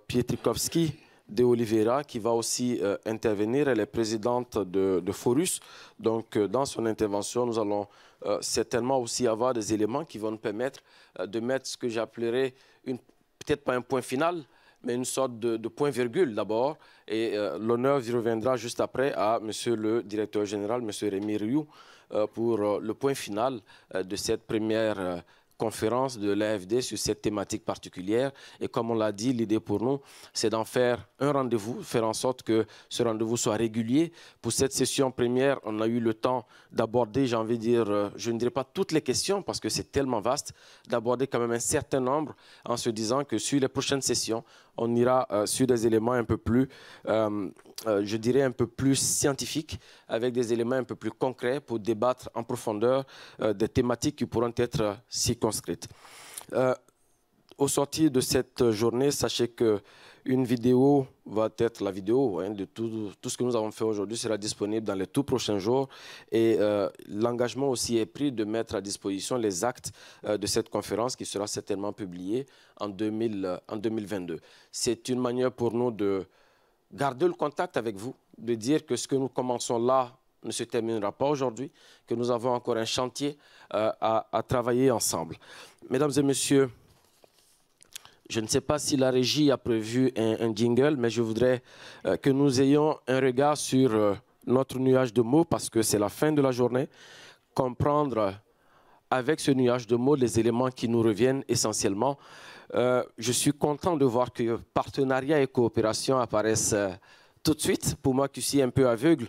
Pietrikowski de Oliveira qui va aussi intervenir. Elle est présidente de Forus. Donc, dans son intervention, nous allons certainement aussi avoir des éléments qui vont nous permettre de mettre ce que j'appellerais, peut-être pas un point final, mais une sorte de point-virgule d'abord. Et l'honneur y reviendra juste après à Monsieur le directeur général, Monsieur Rémi Rioux, pour le point final de cette première conférence de l'AFD sur cette thématique particulière. Et comme on l'a dit, l'idée pour nous, c'est d'en faire un rendez-vous, faire en sorte que ce rendez-vous soit régulier. Pour cette session première, on a eu le temps d'aborder, j'ai envie de dire, je ne dirais pas toutes les questions parce que c'est tellement vaste, d'aborder quand même un certain nombre en se disant que sur les prochaines sessions, on ira sur des éléments un peu plus, je dirais, un peu plus scientifiques, avec des éléments un peu plus concrets pour débattre en profondeur des thématiques qui pourront être circonscrites. Au sortir de cette journée, sachez qu'une vidéo va être la vidéo de tout ce que nous avons fait aujourd'hui sera disponible dans les tout prochains jours et l'engagement aussi est pris de mettre à disposition les actes de cette conférence qui sera certainement publiée en 2022. C'est une manière pour nous de garder le contact avec vous, de dire que ce que nous commençons là ne se terminera pas aujourd'hui, que nous avons encore un chantier à travailler ensemble. Mesdames et messieurs, je ne sais pas si la régie a prévu un jingle, mais je voudrais que nous ayons un regard sur notre nuage de mots parce que c'est la fin de la journée. Comprendre avec ce nuage de mots les éléments qui nous reviennent essentiellement. Je suis content de voir que partenariat et coopération apparaissent tout de suite. Pour moi qui suis un peu aveugle,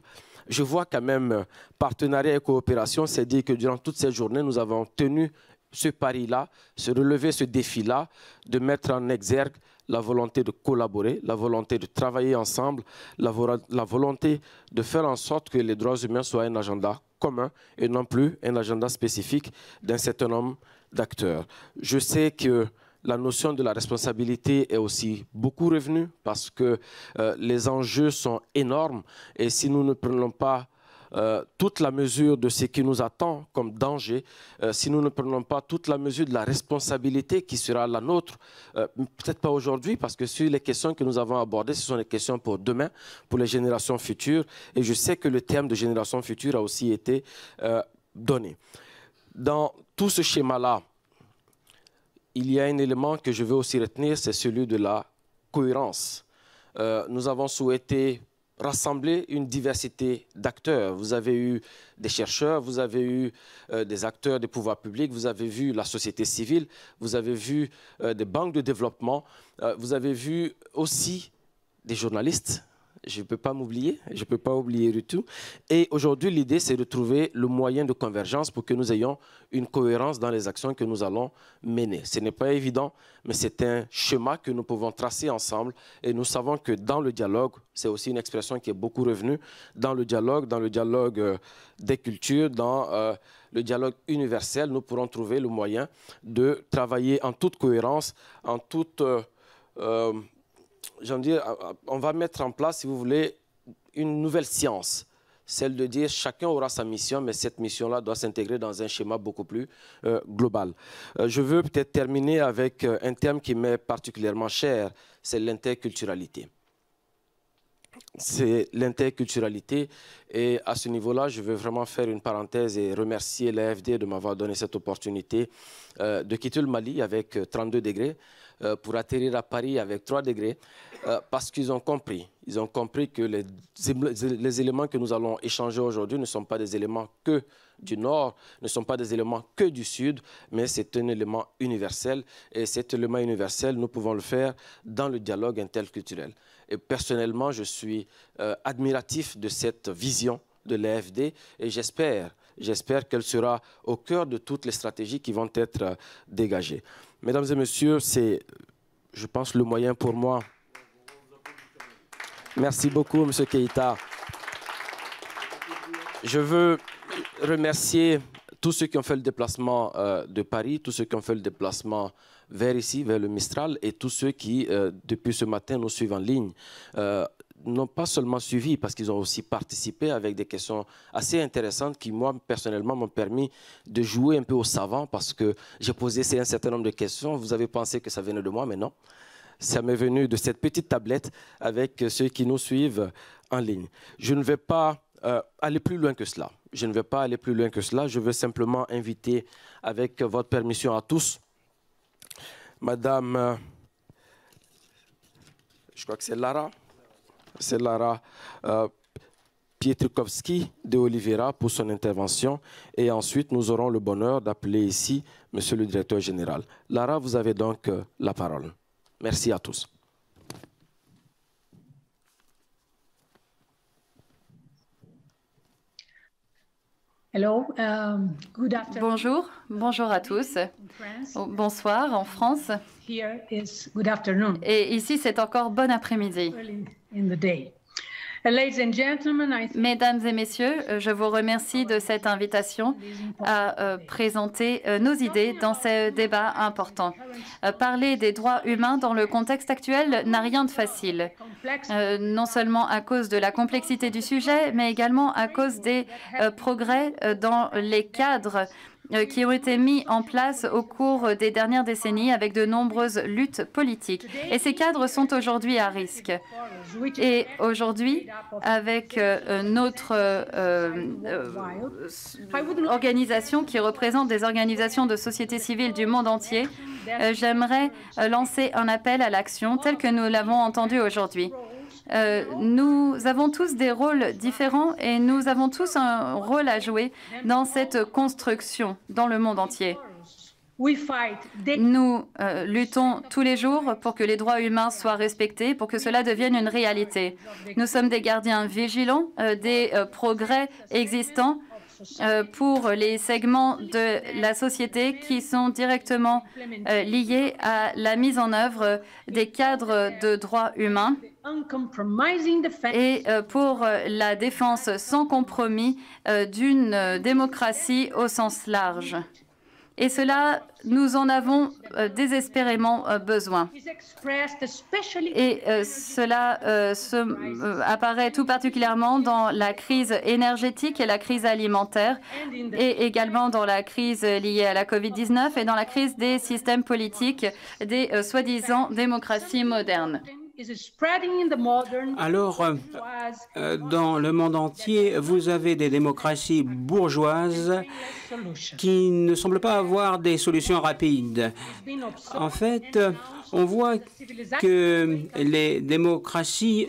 je vois quand même partenariat et coopération. C'est dire que durant toute cette journée, nous avons tenu ce pari-là, se relever ce défi-là, de mettre en exergue la volonté de collaborer, la volonté de travailler ensemble, la volonté de faire en sorte que les droits humains soient un agenda commun et non plus un agenda spécifique d'un certain nombre d'acteurs. Je sais que la notion de la responsabilité est aussi beaucoup revenue parce que les enjeux sont énormes et si nous ne prenons pas toute la mesure de ce qui nous attend comme danger, si nous ne prenons pas toute la mesure de la responsabilité qui sera la nôtre, peut-être pas aujourd'hui, parce que sur les questions que nous avons abordées, ce sont des questions pour demain, pour les générations futures, et je sais que le terme de génération future a aussi été donné. Dans tout ce schéma-là, il y a un élément que je veux aussi retenir, c'est celui de la cohérence. Nous avons souhaité rassembler une diversité d'acteurs. Vous avez eu des chercheurs, vous avez eu des acteurs des pouvoirs publics, vous avez vu la société civile, vous avez vu des banques de développement, vous avez vu aussi des journalistes. Je ne peux pas m'oublier, je ne peux pas oublier du tout. Et aujourd'hui, l'idée, c'est de trouver le moyen de convergence pour que nous ayons une cohérence dans les actions que nous allons mener. Ce n'est pas évident, mais c'est un schéma que nous pouvons tracer ensemble. Et nous savons que dans le dialogue, c'est aussi une expression qui est beaucoup revenue, dans le dialogue des cultures, dans le dialogue universel, nous pourrons trouver le moyen de travailler en toute cohérence, en toute... on va mettre en place, si vous voulez, une nouvelle science. Celle de dire chacun aura sa mission, mais cette mission-là doit s'intégrer dans un schéma beaucoup plus global. Je veux peut-être terminer avec un terme qui m'est particulièrement cher, c'est l'interculturalité. C'est l'interculturalité et à ce niveau-là, je veux vraiment faire une parenthèse et remercier l'AFD de m'avoir donné cette opportunité de quitter le Mali avec 32 degrés pour atterrir à Paris avec 3 degrés parce qu'ils ont compris. Ils ont compris que les éléments que nous allons échanger aujourd'hui ne sont pas des éléments que du Nord, ne sont pas des éléments que du Sud, mais c'est un élément universel. Et cet élément universel, nous pouvons le faire dans le dialogue interculturel. Et personnellement, je suis admiratif de cette vision de l'AFD et j'espère qu'elle sera au cœur de toutes les stratégies qui vont être dégagées. Mesdames et messieurs, c'est, je pense, le moyen pour moi. Merci beaucoup, M. Keïta. Je veux remercier tous ceux qui ont fait le déplacement de Paris, tous ceux qui ont fait le déplacement vers ici, vers le Mistral, et tous ceux qui, depuis ce matin, nous suivent en ligne. N'ont pas seulement suivi, parce qu'ils ont aussi participé avec des questions assez intéressantes qui, moi, personnellement, m'ont permis de jouer un peu au savant, parce que j'ai posé un certain nombre de questions. Vous avez pensé que ça venait de moi, mais non. ça m'est venu de cette petite tablette avec ceux qui nous suivent en ligne. Je ne vais pas aller plus loin que cela. Je ne vais pas aller plus loin que cela. Je veux simplement inviter, avec votre permission à tous, Madame, je crois que c'est Lara Pietrkowski de Oliveira pour son intervention. Et ensuite, nous aurons le bonheur d'appeler ici Monsieur le Directeur Général. Lara, vous avez donc la parole. Merci à tous. Hello, good afternoon. Bonjour, bonjour à tous. Bonsoir en France. Here is good afternoon. Et ici, c'est encore bon après-midi. In the day. Ladies and gentlemen, Mesdames et messieurs, je vous remercie de cette invitation à présenter nos idées dans ce débat important. Parler des droits humains dans le contexte actuel n'a rien de facile, non seulement à cause de la complexité du sujet, mais également à cause des progrès dans les cadres qui ont été mis en place au cours des dernières décennies avec de nombreuses luttes politiques. Et ces cadres sont aujourd'hui à risque. Et aujourd'hui, avec notre organisation qui représente des organisations de société civile du monde entier, j'aimerais lancer un appel à l'action tel que nous l'avons entendu aujourd'hui. Nous avons tous des rôles différents et nous avons tous un rôle à jouer dans cette construction dans le monde entier. Nous luttons tous les jours pour que les droits humains soient respectés, pour que cela devienne une réalité. Nous sommes des gardiens vigilants des progrès existants pour les segments de la société qui sont directement liés à la mise en œuvre des cadres de droits humains et pour la défense sans compromis d'une démocratie au sens large. Et cela, nous en avons désespérément besoin. Et cela apparaît tout particulièrement dans la crise énergétique et la crise alimentaire, et également dans la crise liée à la COVID-19 et dans la crise des systèmes politiques des soi-disant démocraties modernes. Alors, dans le monde entier, vous avez des démocraties bourgeoises qui ne semblent pas avoir des solutions rapides. En fait, on voit que les démocraties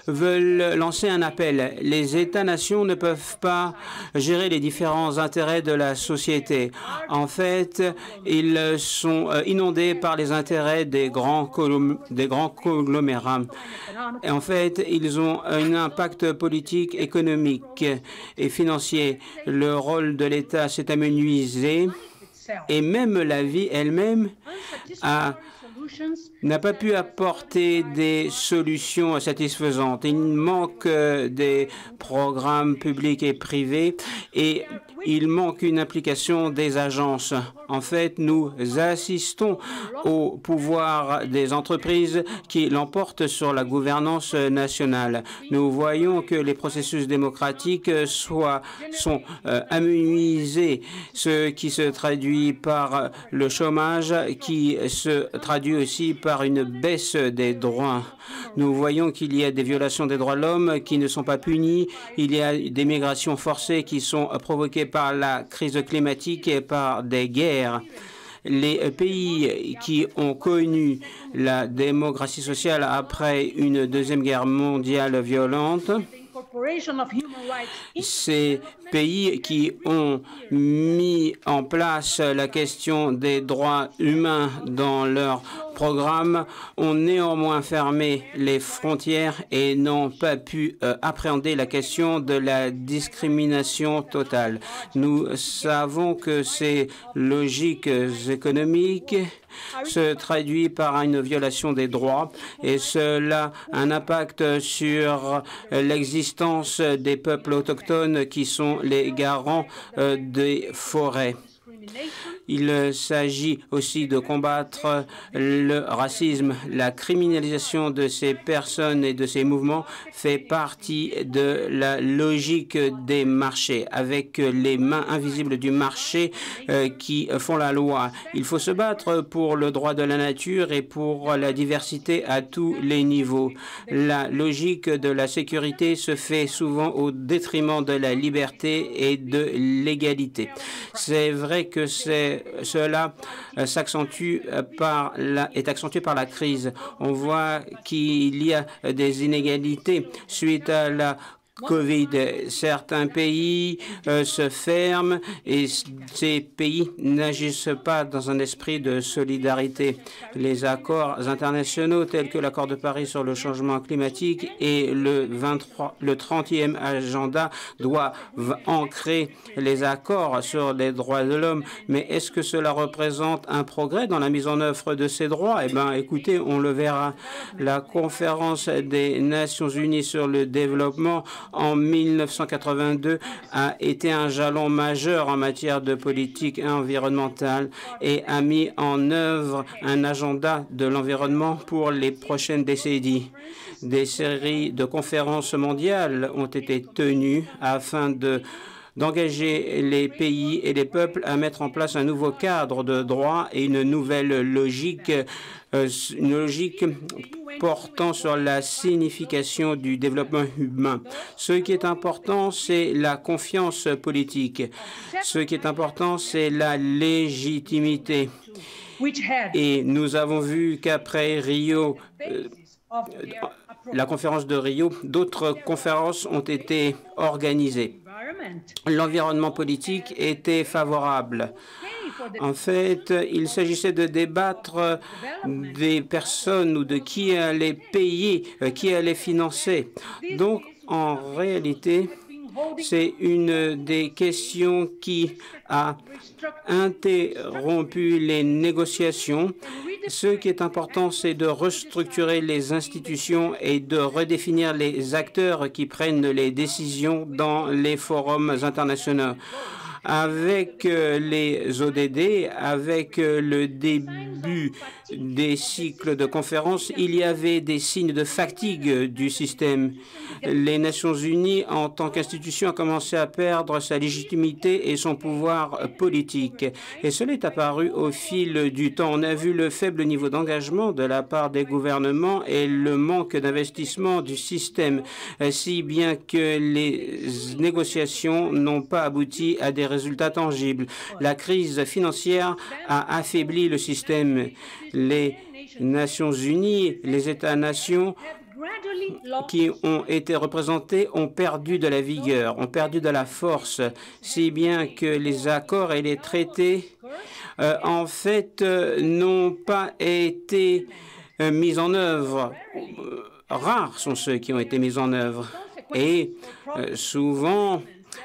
veulent lancer un appel. Les États-nations ne peuvent pas gérer les différents intérêts de la société. En fait, ils sont inondés par les intérêts des grands conglomérats. Et en fait, ils ont un impact politique, économique et financier. Le rôle de l'État s'est amenuisé et même la vie elle-même n'a pas pu apporter des solutions satisfaisantes. Il manque des programmes publics et privés et il manque une implication des agences. En fait, nous assistons au pouvoir des entreprises qui l'emportent sur la gouvernance nationale. Nous voyons que les processus démocratiques sont amenuisés, ce qui se traduit par le chômage, qui se traduit aussi par une baisse des droits. Nous voyons qu'il y a des violations des droits de l'homme qui ne sont pas punies. Il y a des migrations forcées qui sont provoquées par la crise climatique et par des guerres. Les pays qui ont connu la démocratie sociale après une deuxième guerre mondiale violente, ces pays qui ont mis en place la question des droits humains dans leur programme ont néanmoins fermé les frontières et n'ont pas pu appréhender la question de la discrimination totale. Nous savons que ces logiques économiques se traduit par une violation des droits et cela a un impact sur l'existence des peuples autochtones qui sont les garants des forêts. Il s'agit aussi de combattre le racisme. La criminalisation de ces personnes et de ces mouvements fait partie de la logique des marchés, avec les mains invisibles du marché qui font la loi. Il faut se battre pour le droit de la nature et pour la diversité à tous les niveaux. La logique de la sécurité se fait souvent au détriment de la liberté et de l'égalité. C'est vrai que cela est accentué par la crise. On voit qu'il y a des inégalités suite à la Covid. Certains pays se ferment et ces pays n'agissent pas dans un esprit de solidarité. Les accords internationaux tels que l'accord de Paris sur le changement climatique et le 30e agenda doivent ancrer les accords sur les droits de l'homme. Mais est-ce que cela représente un progrès dans la mise en œuvre de ces droits? Eh bien, écoutez, on le verra. La conférence des Nations Unies sur le développement en 1982 a été un jalon majeur en matière de politique environnementale et a mis en œuvre un agenda de l'environnement pour les prochaines décennies. Des séries de conférences mondiales ont été tenues afin d'engager les pays et les peuples à mettre en place un nouveau cadre de droit et une nouvelle logique, portant sur la signification du développement humain. Ce qui est important, c'est la confiance politique. Ce qui est important, c'est la légitimité. Et nous avons vu qu'après Rio, la conférence de Rio, d'autres conférences ont été organisées. L'environnement politique était favorable. En fait, il s'agissait de débattre des personnes ou de qui allait payer, qui allait financer. Donc, en réalité, c'est une des questions qui a interrompu les négociations. Ce qui est important, c'est de restructurer les institutions et de redéfinir les acteurs qui prennent les décisions dans les forums internationaux. Avec les ODD, avec le début des cycles de conférences, il y avait des signes de fatigue du système. Les Nations Unies, en tant qu'institution, ont commencé à perdre sa légitimité et son pouvoir politique. Et cela est apparu au fil du temps. On a vu le faible niveau d'engagement de la part des gouvernements et le manque d'investissement du système, si bien que les négociations n'ont pas abouti à des résultats tangibles. La crise financière a affaibli le système. Les Nations Unies, les États-nations qui ont été représentés ont perdu de la vigueur, ont perdu de la force, si bien que les accords et les traités, en fait, n'ont pas été mis en œuvre. Rares sont ceux qui ont été mis en œuvre. Et souvent,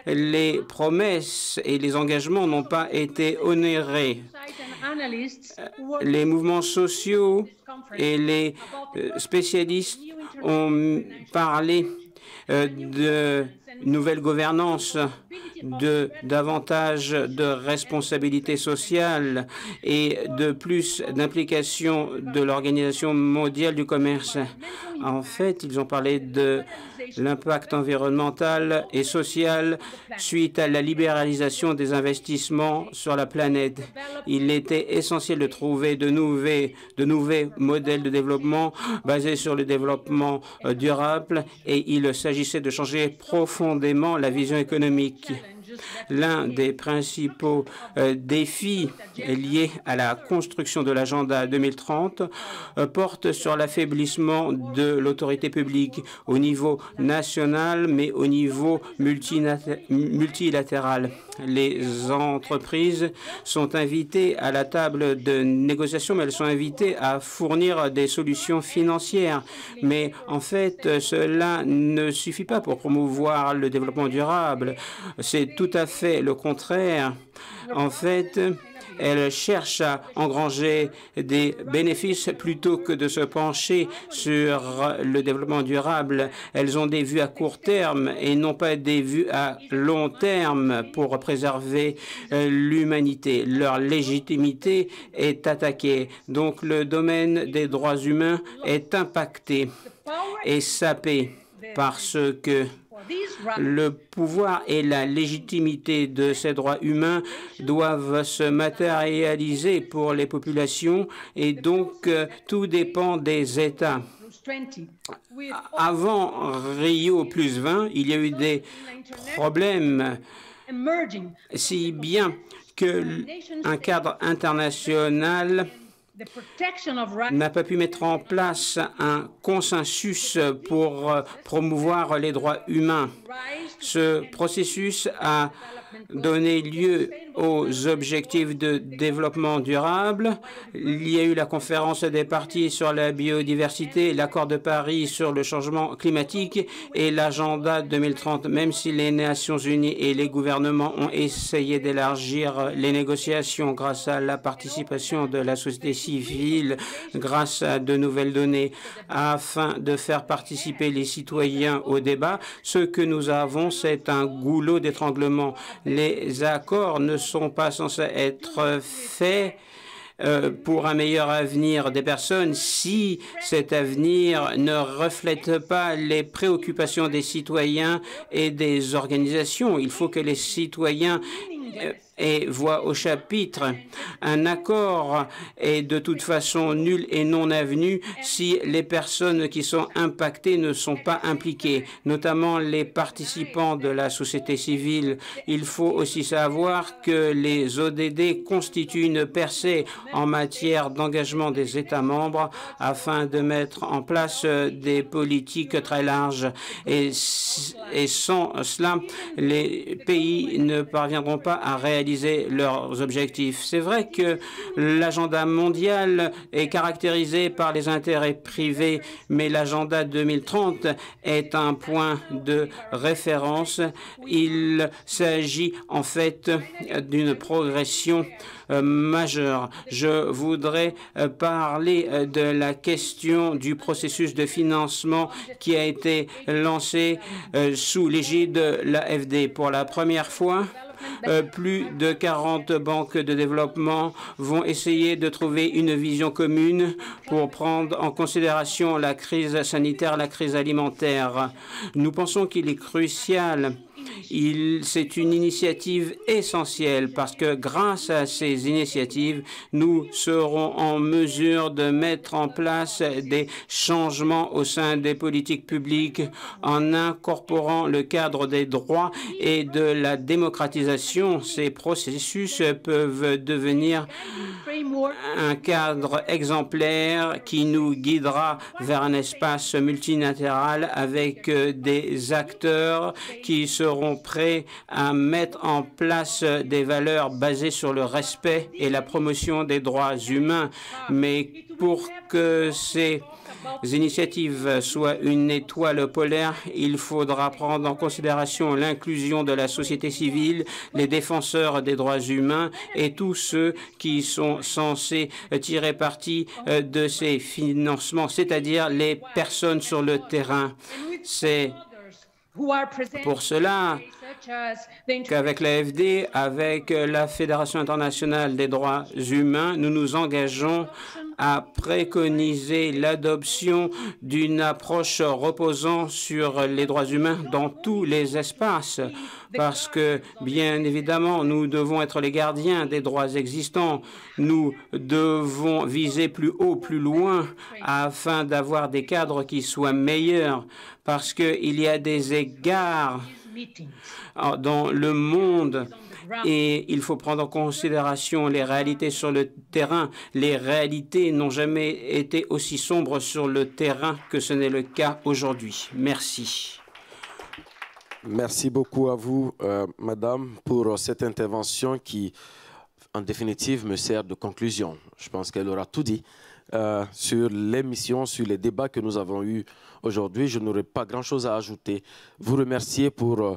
les promesses et les engagements n'ont pas été honorés. Les mouvements sociaux et les spécialistes ont parlé de nouvelle gouvernance, de davantage de responsabilité sociale et de plus d'implication de l'Organisation mondiale du commerce. En fait, ils ont parlé de l'impact environnemental et social suite à la libéralisation des investissements sur la planète. Il était essentiel de trouver de nouveaux modèles de développement basés sur le développement durable et il s'agissait de changer profondément la vision économique. L'un des principaux défis liés à la construction de l'agenda 2030 porte sur l'affaiblissement de l'autorité publique au niveau national, mais au niveau multilatéral. Les entreprises sont invitées à la table de négociation, mais elles sont invitées à fournir des solutions financières. Mais en fait, cela ne suffit pas pour promouvoir le développement durable. C'est tout à fait le contraire. En fait, Elles cherchent à engranger des bénéfices plutôt que de se pencher sur le développement durable. Elles ont des vues à court terme et non pas des vues à long terme pour préserver l'humanité. Leur légitimité est attaquée. Donc le domaine des droits humains est impacté et sapé parce que le pouvoir et la légitimité de ces droits humains doivent se matérialiser pour les populations et donc tout dépend des États. Avant Rio plus 20, il y a eu des problèmes, si bien qu'un cadre international n'a pas pu mettre en place un consensus pour promouvoir les droits humains. Ce processus a donné lieu aux objectifs de développement durable. Il y a eu la conférence des parties sur la biodiversité, l'accord de Paris sur le changement climatique et l'agenda 2030. Même si les Nations unies et les gouvernements ont essayé d'élargir les négociations grâce à la participation de la société civile, grâce à de nouvelles données, afin de faire participer les citoyens au débat, ce que nous avons, c'est un goulot d'étranglement. Les accords ne sont pas censés être faits pour un meilleur avenir des personnes si cet avenir ne reflète pas les préoccupations des citoyens et des organisations. Il faut que les citoyens et voient au chapitre. Un accord est de toute façon nul et non avenu si les personnes qui sont impactées ne sont pas impliquées, notamment les participants de la société civile. Il faut aussi savoir que les ODD constituent une percée en matière d'engagement des États membres afin de mettre en place des politiques très larges. Et sans cela, les pays ne parviendront pas à réaliser leurs objectifs. C'est vrai que l'agenda mondial est caractérisé par les intérêts privés, mais l'agenda 2030 est un point de référence. Il s'agit en fait d'une progression majeure. Je voudrais parler de la question du processus de financement qui a été lancé sous l'égide de l'AFD. Pour la première fois, plus de 40 banques de développement vont essayer de trouver une vision commune pour prendre en considération la crise sanitaire, la crise alimentaire. Nous pensons qu'il est crucial. C'est une initiative essentielle parce que grâce à ces initiatives, nous serons en mesure de mettre en place des changements au sein des politiques publiques en incorporant le cadre des droits et de la démocratisation. Ces processus peuvent devenir un cadre exemplaire qui nous guidera vers un espace multilatéral avec des acteurs qui seront prêts à mettre en place des valeurs basées sur le respect et la promotion des droits humains. Mais pour que ces initiatives soient une étoile polaire, il faudra prendre en considération l'inclusion de la société civile, les défenseurs des droits humains et tous ceux qui sont censés tirer parti de ces financements, c'est-à-dire les personnes sur le terrain. C'est pour cela qu'avec l'AFD, avec la Fédération internationale des droits humains, nous nous engageons à préconiser l'adoption d'une approche reposant sur les droits humains dans tous les espaces. Parce que, bien évidemment, nous devons être les gardiens des droits existants. Nous devons viser plus haut, plus loin, afin d'avoir des cadres qui soient meilleurs. Parce qu'il y a des égards dans le monde et il faut prendre en considération les réalités sur le terrain. Les réalités n'ont jamais été aussi sombres sur le terrain que ce n'est le cas aujourd'hui. Merci. Merci beaucoup à vous, Madame, pour cette intervention qui, en définitive, me sert de conclusion. Je pense qu'elle aura tout dit sur l'émission, sur les débats que nous avons eus aujourd'hui. Je n'aurai pas grand-chose à ajouter. Vous remercier pour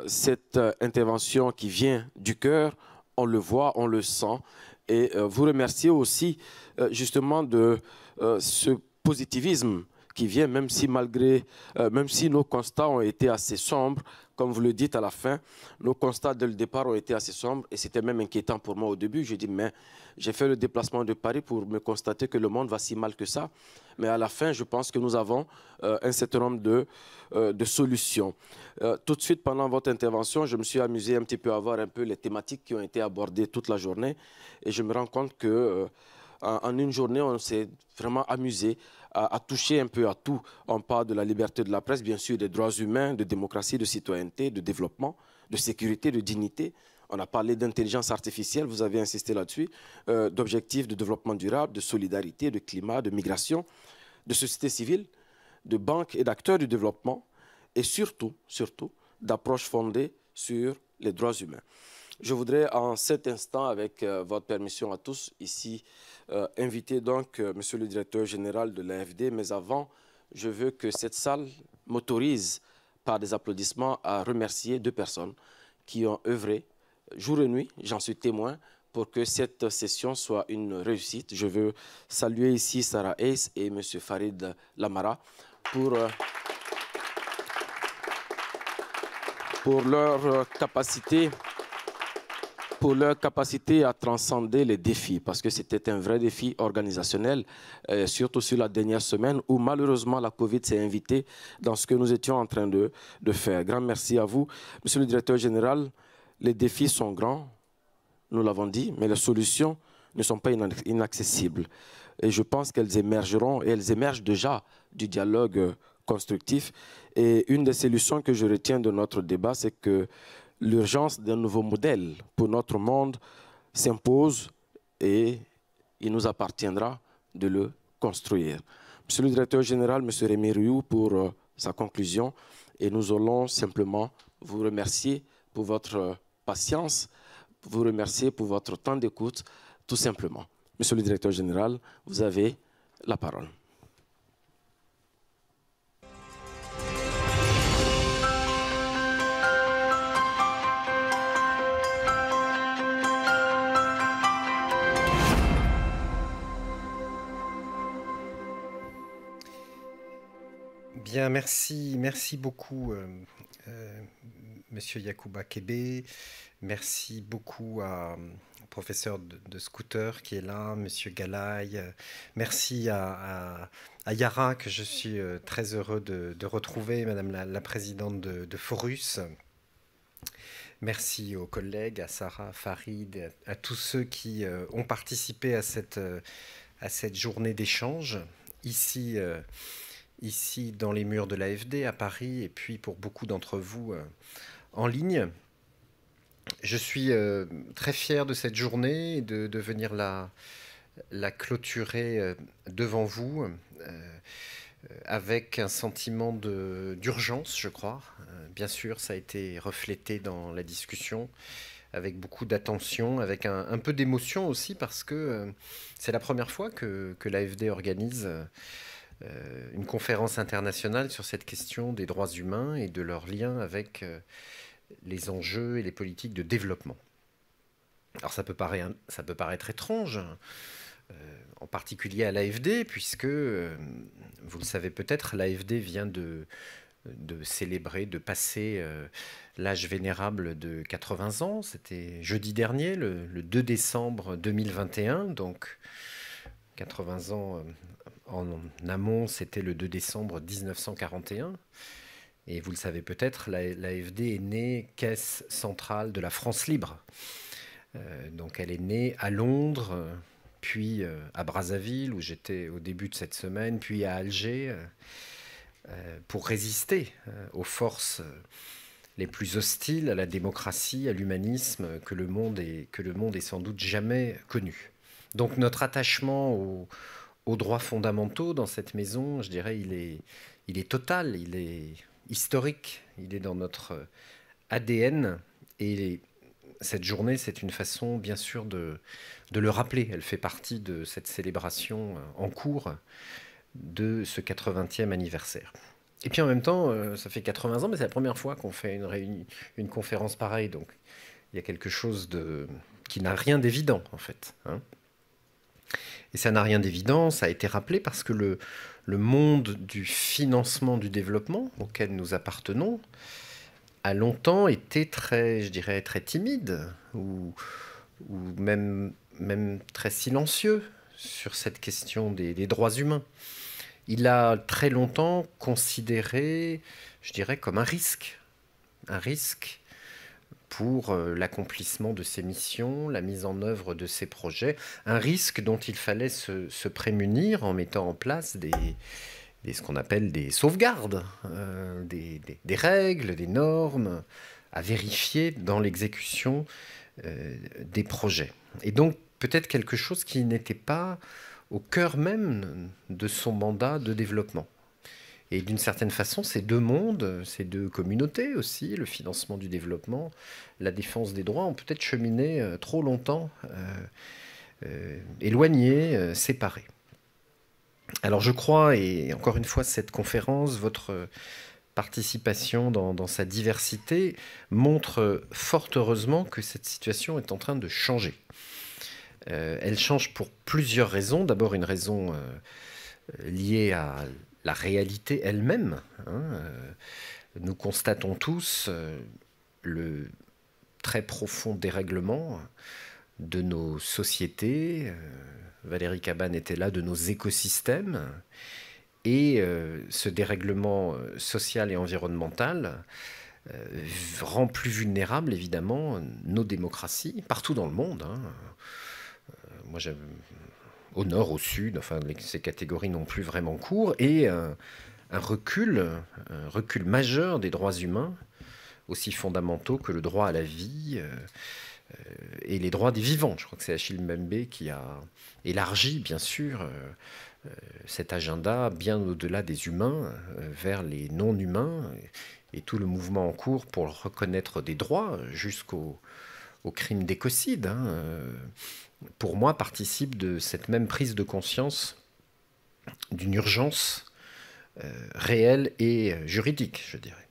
cette intervention qui vient du cœur. On le voit, on le sent. et vous remercier aussi justement de ce positivisme qui vient, même si même si nos constats ont été assez sombres, comme vous le dites à la fin, nos constats dès le départ ont été assez sombres et c'était même inquiétant pour moi au début. J'ai dit, mais j'ai fait le déplacement de Paris pour me constater que le monde va si mal que ça. Mais à la fin, je pense que nous avons un certain nombre de solutions. Tout de suite, pendant votre intervention, je me suis amusé un petit peu à voir un peu les thématiques qui ont été abordées toute la journée et je me rends compte que en une journée, on s'est vraiment amusé à toucher un peu à tout. On parle de la liberté de la presse, bien sûr, des droits humains, de démocratie, de citoyenneté, de développement, de sécurité, de dignité. On a parlé d'intelligence artificielle, vous avez insisté là-dessus, d'objectifs de développement durable, de solidarité, de climat, de migration, de société civile, de banques et d'acteurs du développement, et surtout, d'approches fondées sur les droits humains. Je voudrais en cet instant, avec votre permission à tous, ici, inviter donc Monsieur le Directeur Général de l'AFD, mais avant, je veux que cette salle m'autorise par des applaudissements à remercier 2 personnes qui ont œuvré jour et nuit, j'en suis témoin, pour que cette session soit une réussite. Je veux saluer ici Sarah Hayes et M. Farid Lamara pour leur capacité à transcender les défis, parce que c'était un vrai défi organisationnel, surtout sur la dernière semaine où malheureusement la Covid s'est invitée dans ce que nous étions en train de faire. Grand merci à vous. Monsieur le Directeur Général, les défis sont grands, nous l'avons dit, mais les solutions ne sont pas inaccessibles. Et je pense qu'elles émergeront, et elles émergent déjà du dialogue constructif. Et une des solutions que je retiens de notre débat, c'est que l'urgence d'un nouveau modèle pour notre monde s'impose et il nous appartiendra de le construire. Monsieur le Directeur Général, Monsieur Rémy Rioux, pour sa conclusion, et nous allons simplement vous remercier pour votre patience, vous remercier pour votre temps d'écoute, tout simplement. Monsieur le Directeur Général, vous avez la parole. Bien, merci beaucoup, Monsieur Yacouba Kébé. Merci beaucoup au professeur de scooter qui est là, Monsieur Galaï. Merci à Yara, que je suis très heureux de retrouver, Madame la présidente de Forus. Merci aux collègues, à Sarah, Farid, à tous ceux qui ont participé à cette journée d'échange ici dans les murs de l'AFD à Paris, et puis pour beaucoup d'entre vous en ligne. Je suis très fier de cette journée et de venir la clôturer devant vous avec un sentiment d'urgence, je crois. Bien sûr, ça a été reflété dans la discussion avec beaucoup d'attention, avec un peu d'émotion aussi, parce que c'est la première fois que l'AFD organise une conférence internationale sur cette question des droits humains et de leur lien avec les enjeux et les politiques de développement. Alors ça peut paraître étrange, en particulier à l'AFD, puisque, vous le savez peut-être, l'AFD vient de célébrer, de passer l'âge vénérable de 80 ans. C'était jeudi dernier, le 2 décembre 2021, donc 80 ans en amont, c'était le 2 décembre 1941. Et vous le savez peut-être, l'AFD est née caisse centrale de la France libre. Donc elle est née à Londres, puis à Brazzaville, où j'étais au début de cette semaine, puis à Alger, pour résister aux forces les plus hostiles à la démocratie, à l'humanisme que le monde ait sans doute jamais connu. Donc notre attachement aux droits fondamentaux dans cette maison, je dirais, il est total, il est historique, il est dans notre ADN, et cette journée, c'est une façon, bien sûr, de le rappeler. Elle fait partie de cette célébration en cours de ce 80e anniversaire. Et puis en même temps, ça fait 80 ans, mais c'est la première fois qu'on fait une conférence pareille, donc il y a quelque chose qui n'a rien d'évident, en fait. Hein. Et ça n'a rien d'évident, ça a été rappelé parce que le monde du financement du développement auquel nous appartenons a longtemps été très, je dirais, très timide ou même très silencieux sur cette question des droits humains. Il a très longtemps considéré, je dirais, comme un risque pour l'accomplissement de ses missions, la mise en œuvre de ses projets, un risque dont il fallait se prémunir en mettant en place ce qu'on appelle des sauvegardes, des règles, des normes à vérifier dans l'exécution des projets. Et donc peut-être quelque chose qui n'était pas au cœur même de son mandat de développement. Et d'une certaine façon, ces deux mondes, ces deux communautés aussi, le financement du développement, la défense des droits, ont peut-être cheminé trop longtemps éloignés, séparés. Alors je crois, et encore une fois, cette conférence, votre participation dans sa diversité, montre fort heureusement que cette situation est en train de changer. Elle change pour plusieurs raisons. D'abord, une raison liée à la réalité elle-même. Hein. Nous constatons tous le très profond dérèglement de nos sociétés. Valérie Cabane était là, de nos écosystèmes. Et ce dérèglement social et environnemental rend plus vulnérables, évidemment, nos démocraties, partout dans le monde. Hein. Moi, j'aime... Au nord, au sud, enfin, ces catégories n'ont plus vraiment cours, et un recul majeur des droits humains, aussi fondamentaux que le droit à la vie et les droits des vivants. Je crois que c'est Achille Mbembe qui a élargi, bien sûr, cet agenda bien au-delà des humains, vers les non-humains, et tout le mouvement en cours pour reconnaître des droits jusqu'au crime d'écocide, hein, pour moi, participe de cette même prise de conscience d'une urgence réelle et juridique, je dirais.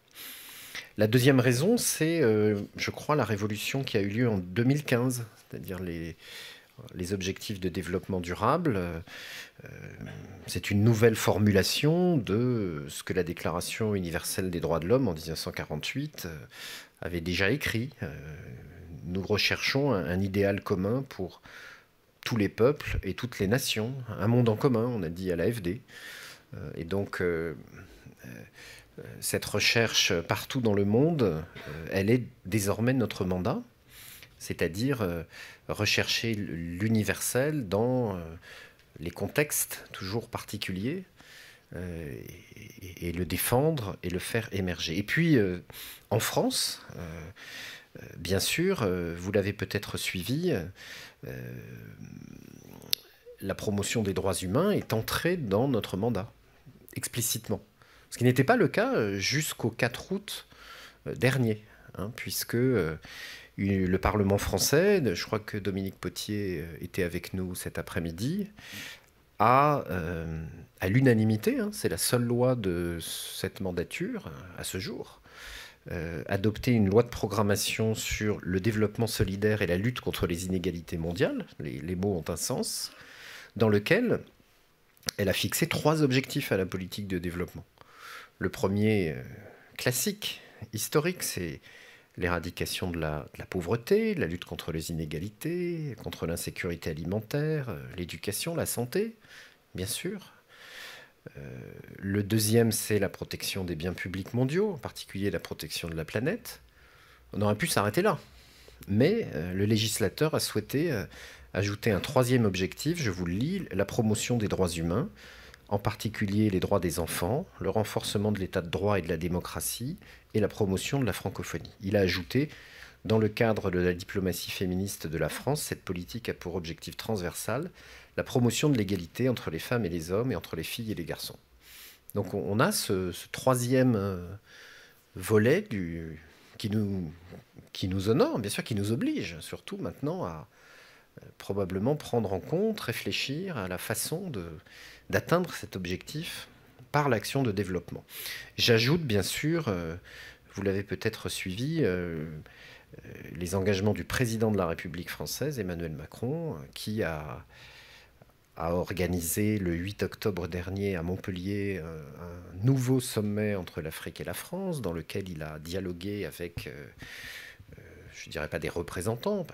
La deuxième raison, c'est, je crois, la révolution qui a eu lieu en 2015, c'est-à-dire les objectifs de développement durable. C'est une nouvelle formulation de ce que la Déclaration universelle des droits de l'homme en 1948 avait déjà écrit. Nous recherchons un idéal commun pour tous les peuples et toutes les nations, un monde en commun, on a dit à l'AFD. Et donc, cette recherche partout dans le monde, elle est désormais notre mandat, c'est-à-dire rechercher l'universel dans les contextes toujours particuliers, et le défendre et le faire émerger. Et puis, en France... bien sûr, vous l'avez peut-être suivi, la promotion des droits humains est entrée dans notre mandat, explicitement. Ce qui n'était pas le cas jusqu'au 4 août dernier, hein, puisque le Parlement français, je crois que Dominique Potier était avec nous cet après-midi, à l'unanimité, hein, c'est la seule loi de cette mandature à ce jour, adopter une loi de programmation sur le développement solidaire et la lutte contre les inégalités mondiales, les mots ont un sens, dans lequel elle a fixé 3 objectifs à la politique de développement. Le premier, classique, historique, c'est l'éradication de la pauvreté, la lutte contre les inégalités, contre l'insécurité alimentaire, l'éducation, la santé, bien sûr. Le deuxième, c'est la protection des biens publics mondiaux, en particulier la protection de la planète. On aurait pu s'arrêter là. Mais le législateur a souhaité ajouter un 3e objectif, je vous le lis, la promotion des droits humains, en particulier les droits des enfants, le renforcement de l'état de droit et de la démocratie, et la promotion de la francophonie. Il a ajouté, dans le cadre de la diplomatie féministe de la France, cette politique a pour objectif transversal la promotion de l'égalité entre les femmes et les hommes et entre les filles et les garçons. Donc on a ce 3e volet qui nous honore, bien sûr, qui nous oblige, surtout maintenant, à probablement prendre en compte, réfléchir à la façon d'atteindre cet objectif par l'action de développement. J'ajoute, bien sûr, vous l'avez peut-être suivi, les engagements du président de la République française, Emmanuel Macron, qui a organisé le 8 octobre dernier à Montpellier un nouveau sommet entre l'Afrique et la France, dans lequel il a dialogué avec, je ne dirais pas des représentants,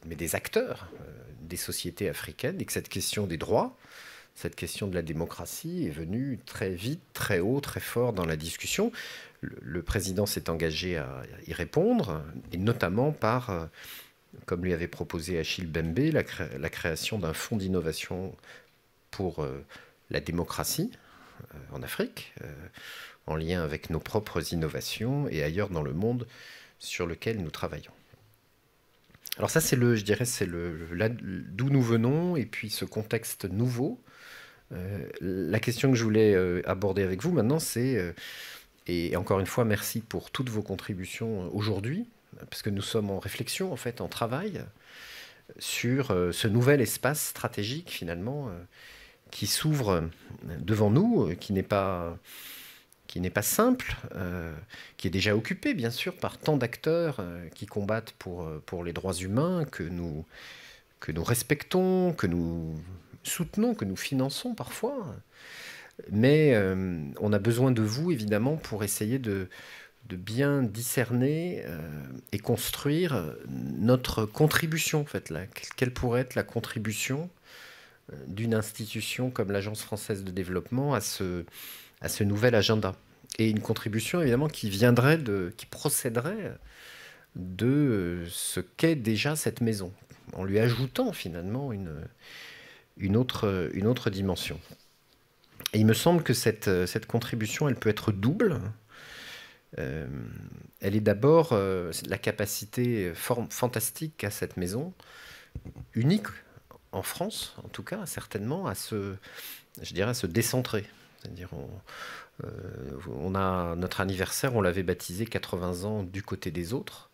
mais des acteurs des sociétés africaines, et que cette question des droits, cette question de la démocratie est venue très vite, très haut, très fort dans la discussion. Le président s'est engagé à y répondre, et notamment par, comme lui avait proposé Achille Bembe, la création d'un fonds d'innovation pour la démocratie en Afrique, en lien avec nos propres innovations et ailleurs dans le monde sur lequel nous travaillons. Alors ça, c'est je dirais, c'est d'où nous venons, et puis ce contexte nouveau. La question que je voulais aborder avec vous maintenant, c'est, et encore une fois, merci pour toutes vos contributions aujourd'hui, parce que nous sommes en réflexion, en fait, en travail, sur ce nouvel espace stratégique, finalement, qui s'ouvre devant nous, qui n'est pas simple, qui est déjà occupé, bien sûr, par tant d'acteurs qui combattent pour les droits humains, que nous respectons, que nous soutenons, que nous finançons parfois. Mais on a besoin de vous, évidemment, pour essayer de bien discerner et construire notre contribution, en fait. Quelle pourrait être la contribution d'une institution comme l'Agence française de développement à ce nouvel agenda. Et une contribution, évidemment, qui procéderait de ce qu'est déjà cette maison, en lui ajoutant, finalement, une autre dimension. Et il me semble que cette contribution, elle peut être double. Elle est d'abord la capacité fantastique à cette maison, unique en France, en tout cas, certainement, à se décentrer. C'est-à-dire, on a notre anniversaire, on l'avait baptisé 80 ans du côté des autres.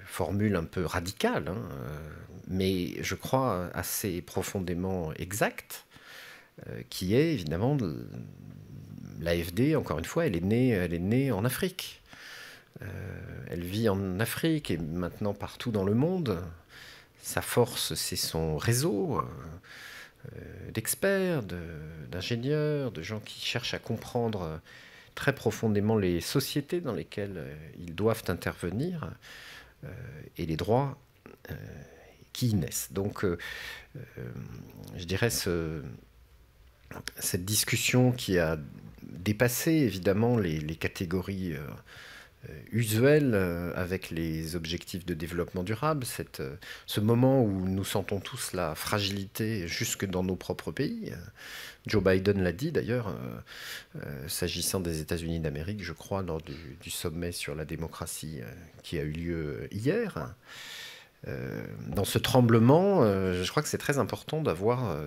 Formule un peu radicale, hein, mais je crois assez profondément exacte, qui est évidemment l'AFD, encore une fois, elle est née en Afrique. Elle vit en Afrique et maintenant partout dans le monde. Sa force, c'est son réseau d'experts, d'ingénieurs, de gens qui cherchent à comprendre très profondément les sociétés dans lesquelles ils doivent intervenir et les droits qui y naissent. Donc, je dirais cette discussion qui a dépassé évidemment les catégories usuelles avec les objectifs de développement durable, ce moment où nous sentons tous la fragilité jusque dans nos propres pays. Joe Biden l'a dit d'ailleurs, s'agissant des États-Unis d'Amérique, je crois, lors du sommet sur la démocratie qui a eu lieu hier. Dans ce tremblement, je crois que c'est très important d'avoir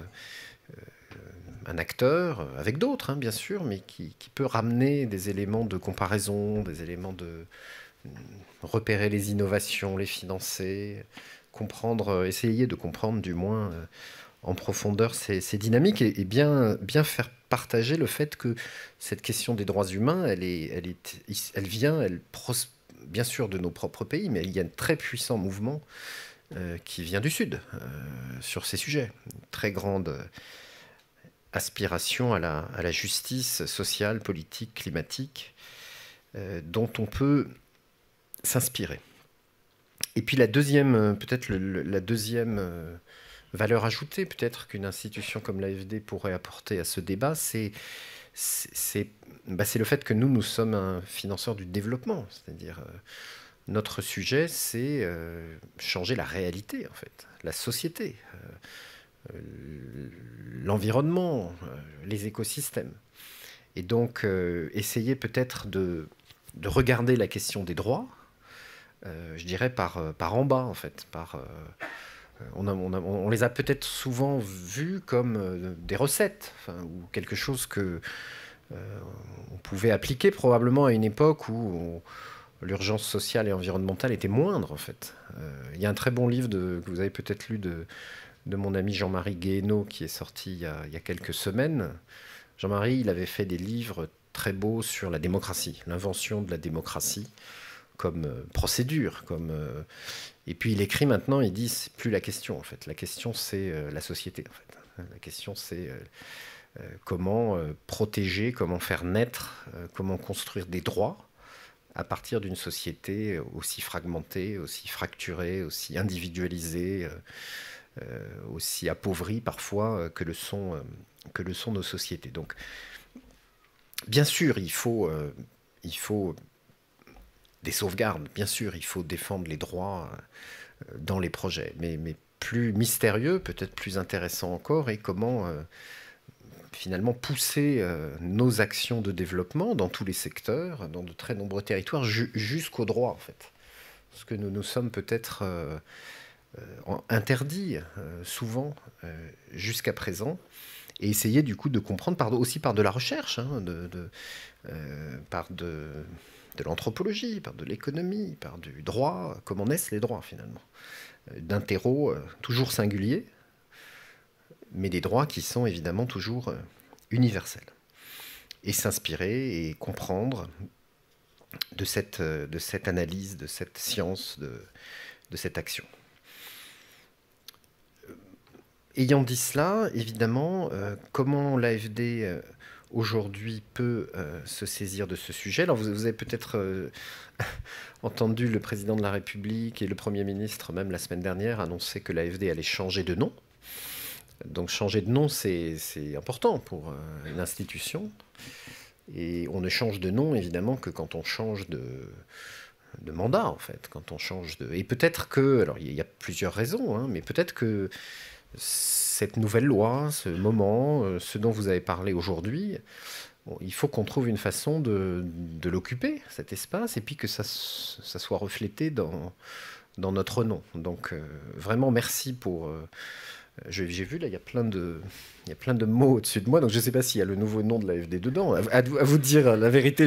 un acteur, avec d'autres, hein, bien sûr, mais qui peut ramener des éléments de comparaison, des éléments de repérer les innovations, les financer, essayer de comprendre du moins en profondeur ces dynamiques et bien faire partager le fait que cette question des droits humains, elle vient bien sûr de nos propres pays, mais il y a un très puissant mouvement qui vient du Sud sur ces sujets. Une très grande aspiration à la justice sociale, politique, climatique, dont on peut s'inspirer. Et puis la deuxième, peut-être la deuxième valeur ajoutée, peut-être qu'une institution comme l'AFD pourrait apporter à ce débat, c'est le fait que nous sommes un financeur du développement. C'est-à-dire, notre sujet, c'est changer la réalité, en fait, la société, l'environnement, les écosystèmes. Et donc, essayer peut-être de regarder la question des droits, je dirais par en bas, en fait. On les a peut-être souvent vus comme des recettes, ou quelque chose que on pouvait appliquer probablement à une époque où l'urgence sociale et environnementale était moindre, en fait. Il y a un très bon livre que vous avez peut-être lu de mon ami Jean-Marie Guéhenno, qui est sorti il y a quelques semaines. Jean-Marie, il avait fait des livres très beaux sur la démocratie, l'invention de la démocratie, comme procédure, et puis il écrit maintenant, il dit c'est plus la question en fait. La question c'est la société en fait. La question c'est comment protéger, comment faire naître, comment construire des droits à partir d'une société aussi fragmentée, aussi fracturée, aussi individualisée, aussi appauvrie parfois que le sont nos sociétés. Donc, bien sûr, il faut des sauvegardes, bien sûr, il faut défendre les droits dans les projets, mais plus mystérieux, peut-être plus intéressant encore, est comment finalement pousser nos actions de développement dans tous les secteurs, dans de très nombreux territoires, jusqu'au droit, en fait. Parce que nous sommes peut-être interdits, souvent, jusqu'à présent, et essayer du coup de comprendre aussi par de la recherche, hein, par de l'anthropologie, par de l'économie, par du droit, comment naissent les droits finalement, d'un terreau toujours singulier, mais des droits qui sont évidemment toujours universels, et s'inspirer et comprendre de cette analyse, de cette science, de cette action. Ayant dit cela, évidemment, comment l'AFD aujourd'hui peut se saisir de ce sujet? Alors vous avez peut-être entendu le président de la République et le Premier ministre, même la semaine dernière, annoncer que l'AFD allait changer de nom. Donc changer de nom, c'est important pour une institution. Et on ne change de nom, évidemment, que quand on change de mandat, en fait. Quand on change de... Et peut-être que... Alors, il y a plusieurs raisons, hein, mais peut-être que cette nouvelle loi, ce moment, ce dont vous avez parlé aujourd'hui, bon, il faut qu'on trouve une façon de l'occuper, cet espace, et puis que ça soit reflété dans notre nom. Donc, vraiment, merci pour... J'ai vu, là, il y a plein de mots au-dessus de moi, donc je ne sais pas s'il y a le nouveau nom de l'AFD dedans. À vous dire la vérité,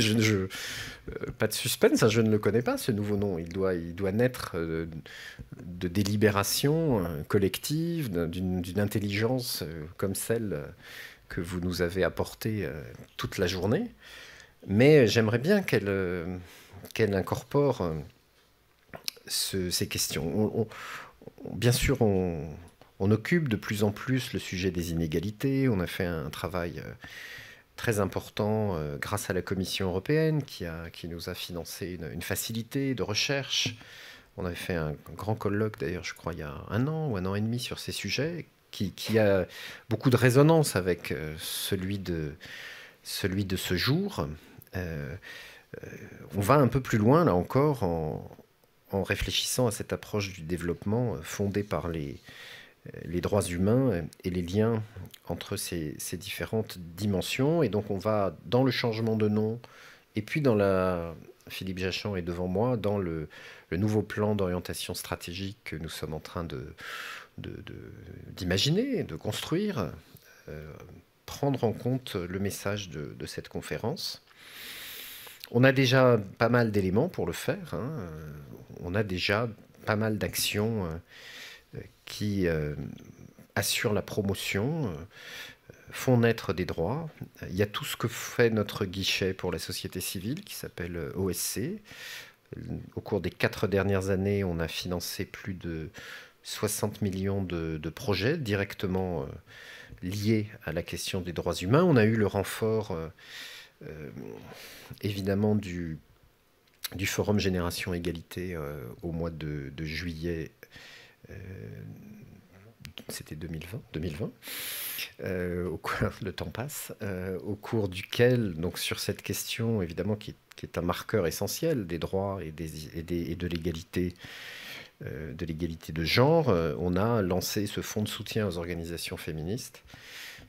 pas de suspense, je ne le connais pas, ce nouveau nom. Il doit naître de délibération collective, d'une intelligence comme celle que vous nous avez apportée toute la journée. Mais j'aimerais bien qu'elle incorpore ces questions. Bien sûr, on occupe de plus en plus le sujet des inégalités. On a fait un travail très important grâce à la Commission européenne qui nous a financé une facilité de recherche. On avait fait un grand colloque, d'ailleurs, je crois, il y a 1 an ou 1 an et demi sur ces sujets, qui a beaucoup de résonance avec celui de ce jour. On va un peu plus loin, là encore, en réfléchissant à cette approche du développement fondée par les droits humains et les liens entre ces différentes dimensions. Et donc on va dans le changement de nom, et puis Philippe Jachamp est devant moi, dans le nouveau plan d'orientation stratégique que nous sommes en train d'imaginer, de construire, prendre en compte le message de cette conférence. On a déjà pas mal d'éléments pour le faire, hein. On a déjà pas mal d'actions qui assurent la promotion, font naître des droits. Il y a tout ce que fait notre guichet pour la société civile qui s'appelle OSC. Au cours des 4 dernières années, on a financé plus de 60 millions de projets directement liés à la question des droits humains. On a eu le renfort évidemment du Forum Génération Égalité au mois de juillet. C'était 2020. Le temps passe, au cours duquel, donc sur cette question évidemment qui est un marqueur essentiel des droits et de l'égalité de genre, on a lancé ce fonds de soutien aux organisations féministes.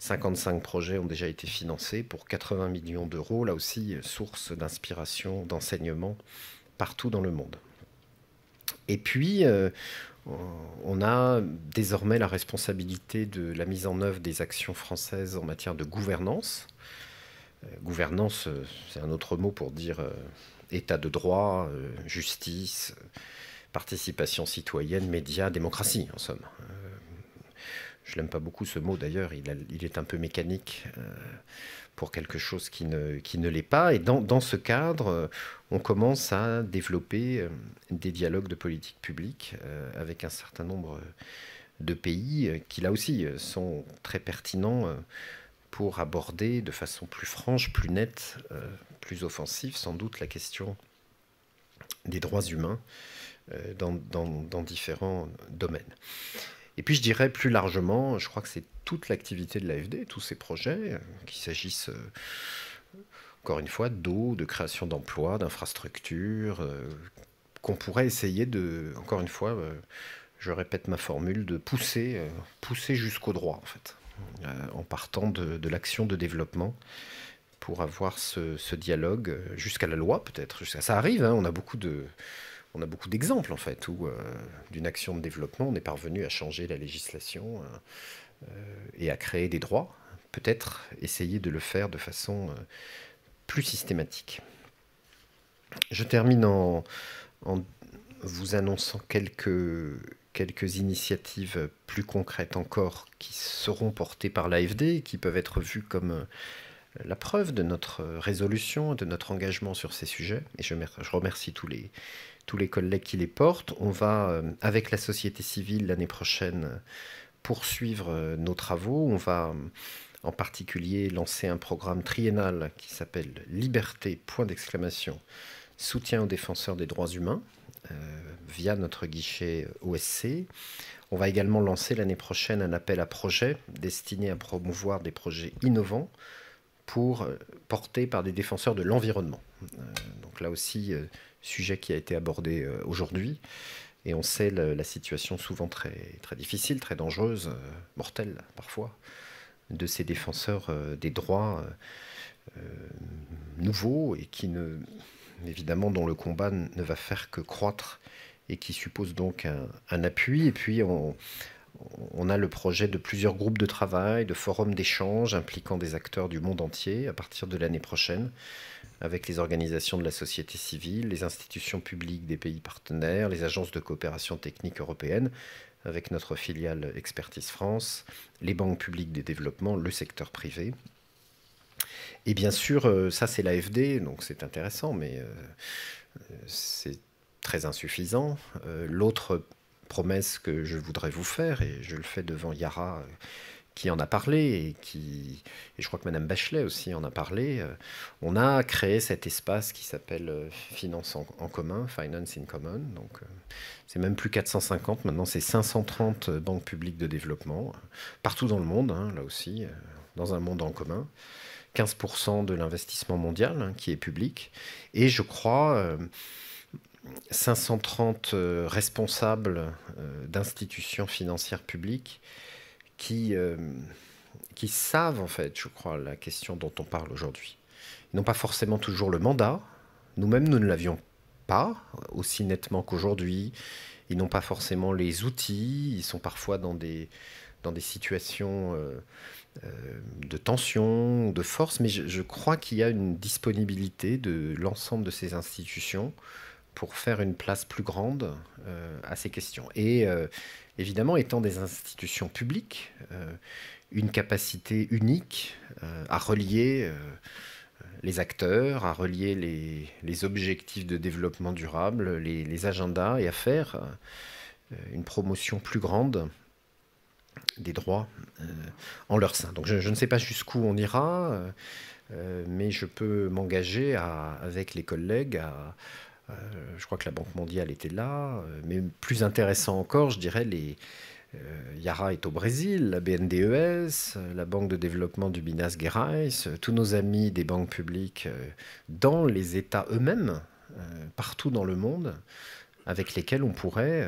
55 projets ont déjà été financés pour 80 millions d'euros, là aussi source d'inspiration, d'enseignement partout dans le monde. Et puis, on a désormais la responsabilité de la mise en œuvre des actions françaises en matière de gouvernance. Gouvernance, c'est un autre mot pour dire état de droit, justice, participation citoyenne, médias, démocratie, en somme. je n'aime pas beaucoup ce mot d'ailleurs, il est un peu mécanique pour quelque chose qui ne l'est pas. Et dans ce cadre, on commence à développer des dialogues de politique publique avec un certain nombre de pays qui, là aussi, sont très pertinents pour aborder de façon plus franche, plus nette, plus offensive, sans doute, la question des droits humains dans différents domaines. Et puis je dirais plus largement, je crois que c'est toute l'activité de l'AFD, tous ces projets, qu'il s'agisse encore une fois d'eau, de création d'emplois, d'infrastructures, qu'on pourrait essayer de, encore une fois, je répète ma formule, de pousser jusqu'au droit en fait, en partant de l'action de développement pour avoir ce dialogue jusqu'à la loi peut-être. Ça arrive, hein, on a beaucoup d'exemples en fait où d'une action de développement on est parvenu à changer la législation et à créer des droits. Peut-être essayer de le faire de façon plus systématique. Je termine en vous annonçant quelques initiatives plus concrètes encore qui seront portées par l'AFD et qui peuvent être vues comme la preuve de notre résolution, de notre engagement sur ces sujets. Et je remercie tous les collègues qui les portent. On va, avec la société civile l'année prochaine, poursuivre nos travaux. On va en particulier lancer un programme triennal qui s'appelle Liberté, soutien aux défenseurs des droits humains, via notre guichet OSC. On va également lancer l'année prochaine un appel à projets destiné à promouvoir des projets innovants portés par des défenseurs de l'environnement. Donc là aussi, sujet qui a été abordé aujourd'hui. Et on sait la situation souvent très, très difficile, très dangereuse, mortelle parfois, de ces défenseurs des droits nouveaux et évidemment dont le combat ne va faire que croître et qui suppose donc un appui. Et puis on a le projet de plusieurs groupes de travail, de forums d'échange impliquant des acteurs du monde entier à partir de l'année prochaine, avec les organisations de la société civile, les institutions publiques des pays partenaires, les agences de coopération technique européennes, avec notre filiale Expertise France, les banques publiques de développement, le secteur privé. Et bien sûr, ça c'est l'AFD, donc c'est intéressant, mais c'est très insuffisant. L'autre promesse que je voudrais vous faire, et je le fais devant Yara, qui en a parlé, et je crois que Madame Bachelet aussi en a parlé, on a créé cet espace qui s'appelle Finance en commun, Finance in Common. Donc c'est même plus 450, maintenant c'est 530 banques publiques de développement, partout dans le monde, hein, là aussi, dans un monde en commun. 15% de l'investissement mondial hein, qui est public. Et je crois 530 responsables d'institutions financières publiques qui savent, en fait, je crois, la question dont on parle aujourd'hui. Ils n'ont pas forcément toujours le mandat. Nous-mêmes, nous ne l'avions pas aussi nettement qu'aujourd'hui. Ils n'ont pas forcément les outils. Ils sont parfois dans des situations de tension, de force. Mais je crois qu'il y a une disponibilité de l'ensemble de ces institutions pour faire une place plus grande à ces questions. Et évidemment, étant des institutions publiques, une capacité unique à relier les acteurs, à relier les objectifs de développement durable, les agendas, et à faire une promotion plus grande des droits en leur sein. Donc je ne sais pas jusqu'où on ira, mais je peux m'engager avec les collègues je crois que la Banque mondiale était là, mais plus intéressant encore, je dirais, Yara est au Brésil, la BNDES, la Banque de développement du Minas Gerais, tous nos amis des banques publiques dans les États eux-mêmes, partout dans le monde, avec lesquels on pourrait...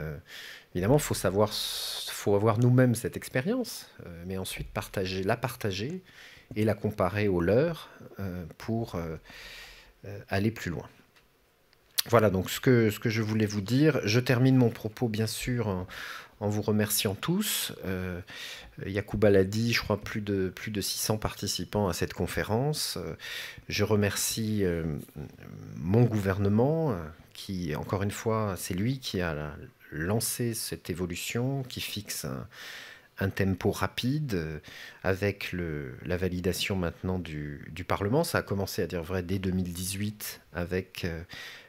évidemment, il faut avoir nous-mêmes cette expérience, mais ensuite la partager et la comparer aux leurs pour aller plus loin. Voilà donc ce que je voulais vous dire. Je termine mon propos bien sûr en vous remerciant tous. Yacouba l'a dit, je crois plus de 600 participants à cette conférence. Je remercie mon gouvernement qui, encore une fois, c'est lui qui a lancé cette évolution, qui fixe un tempo rapide, avec la validation maintenant du Parlement. Ça a commencé, à dire vrai, dès 2018 avec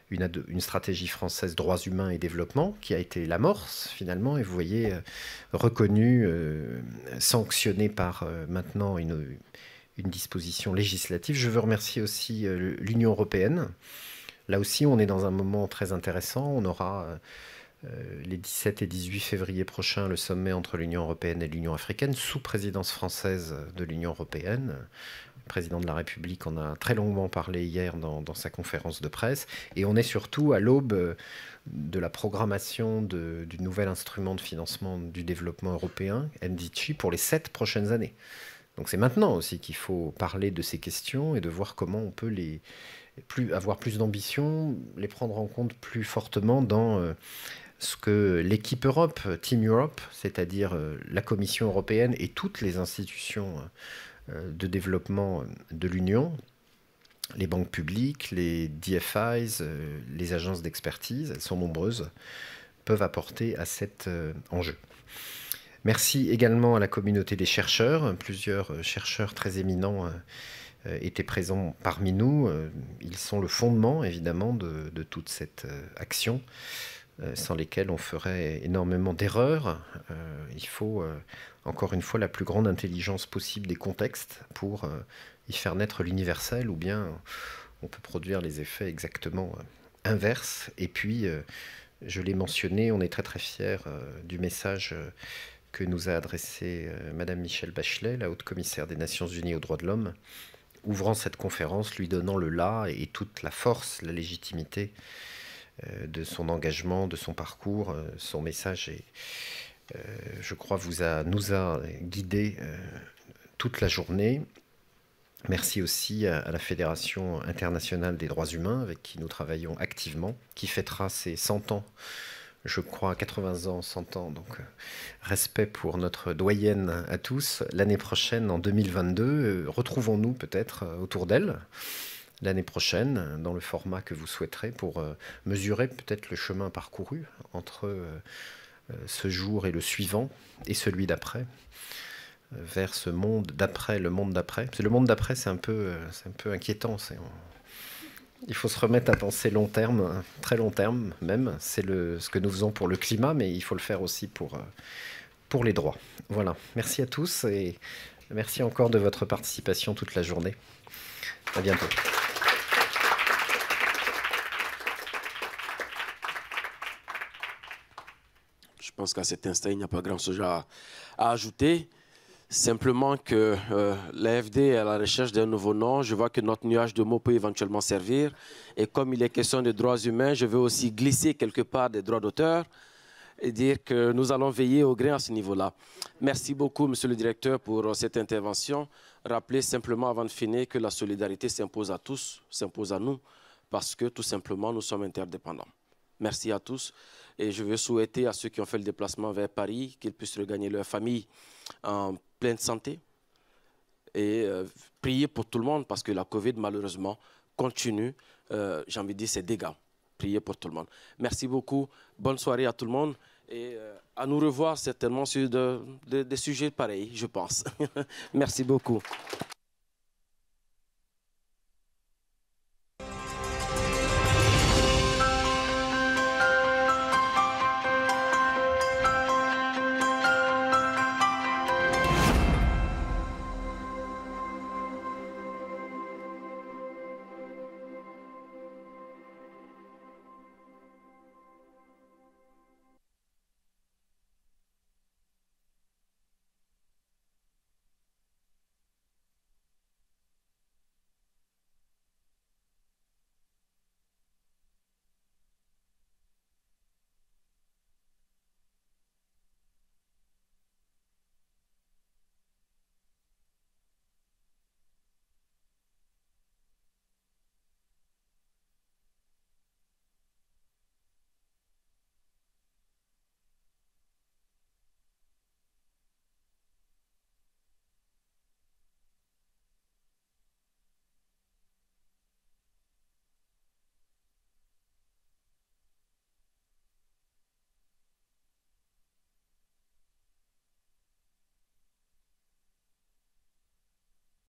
une stratégie française droits humains et développement qui a été l'amorce finalement, et vous voyez, reconnue, sanctionnée par maintenant une disposition législative. Je veux remercier aussi l'Union européenne. Là aussi, on est dans un moment très intéressant. On aura les 17 et 18 février prochains le sommet entre l'Union européenne et l'Union africaine, sous présidence française de l'Union européenne. Le président de la République en a très longuement parlé hier dans sa conférence de presse. Et on est surtout à l'aube de la programmation du nouvel instrument de financement du développement européen, NDC, pour les 7 prochaines années. Donc c'est maintenant aussi qu'il faut parler de ces questions et de voir comment on peut avoir plus d'ambition, les prendre en compte plus fortement dans ce que l'équipe Europe, Team Europe, c'est-à-dire la Commission européenne et toutes les institutions de développement de l'Union, les banques publiques, les DFIs, les agences d'expertise, elles sont nombreuses, peuvent apporter à cet enjeu. Merci également à la communauté des chercheurs. Plusieurs chercheurs très éminents étaient présents parmi nous. Ils sont le fondement, évidemment, de toute cette action, sans lesquels on ferait énormément d'erreurs. Il faut, encore une fois, la plus grande intelligence possible des contextes pour y faire naître l'universel, ou bien on peut produire les effets exactement inverses. Et puis, je l'ai mentionné, on est très très fiers du message que nous a adressé Madame Michelle Bachelet, la haute commissaire des Nations Unies aux droits de l'homme, ouvrant cette conférence, lui donnant le là et toute la force, la légitimité de son engagement, de son parcours. Son message, je crois, nous a guidés toute la journée. Merci aussi à la Fédération internationale des droits humains, avec qui nous travaillons activement, qui fêtera ses 100 ans, je crois, 80 ans, 100 ans, donc respect pour notre doyenne à tous. L'année prochaine, en 2022, retrouvons-nous peut-être autour d'elle, l'année prochaine, dans le format que vous souhaiterez, pour mesurer peut-être le chemin parcouru entre ce jour et le suivant, et celui d'après, vers ce monde d'après, le monde d'après. Parce que le monde d'après, c'est un peu inquiétant. Il faut se remettre à penser long terme, très long terme même. C'est ce que nous faisons pour le climat, mais il faut le faire aussi pour les droits. Voilà. Merci à tous et merci encore de votre participation toute la journée. À bientôt. Je pense qu'à cet instant, il n'y a pas grand-chose à ajouter. Simplement que l'AFD est à la recherche d'un nouveau nom. Je vois que notre nuage de mots peut éventuellement servir. Et comme il est question des droits humains, je veux aussi glisser quelque part des droits d'auteur et dire que nous allons veiller au grain à ce niveau-là. Merci beaucoup, Monsieur le Directeur, pour cette intervention. Rappelez simplement avant de finir que la solidarité s'impose à tous, s'impose à nous, parce que tout simplement, nous sommes interdépendants. Merci à tous. Et je veux souhaiter à ceux qui ont fait le déplacement vers Paris qu'ils puissent regagner leur famille en pleine santé et prier pour tout le monde parce que la Covid, malheureusement, continue, j'ai envie de dire, ses dégâts. Prier pour tout le monde. Merci beaucoup. Bonne soirée à tout le monde et à nous revoir certainement sur des sujets pareils, je pense. Merci beaucoup.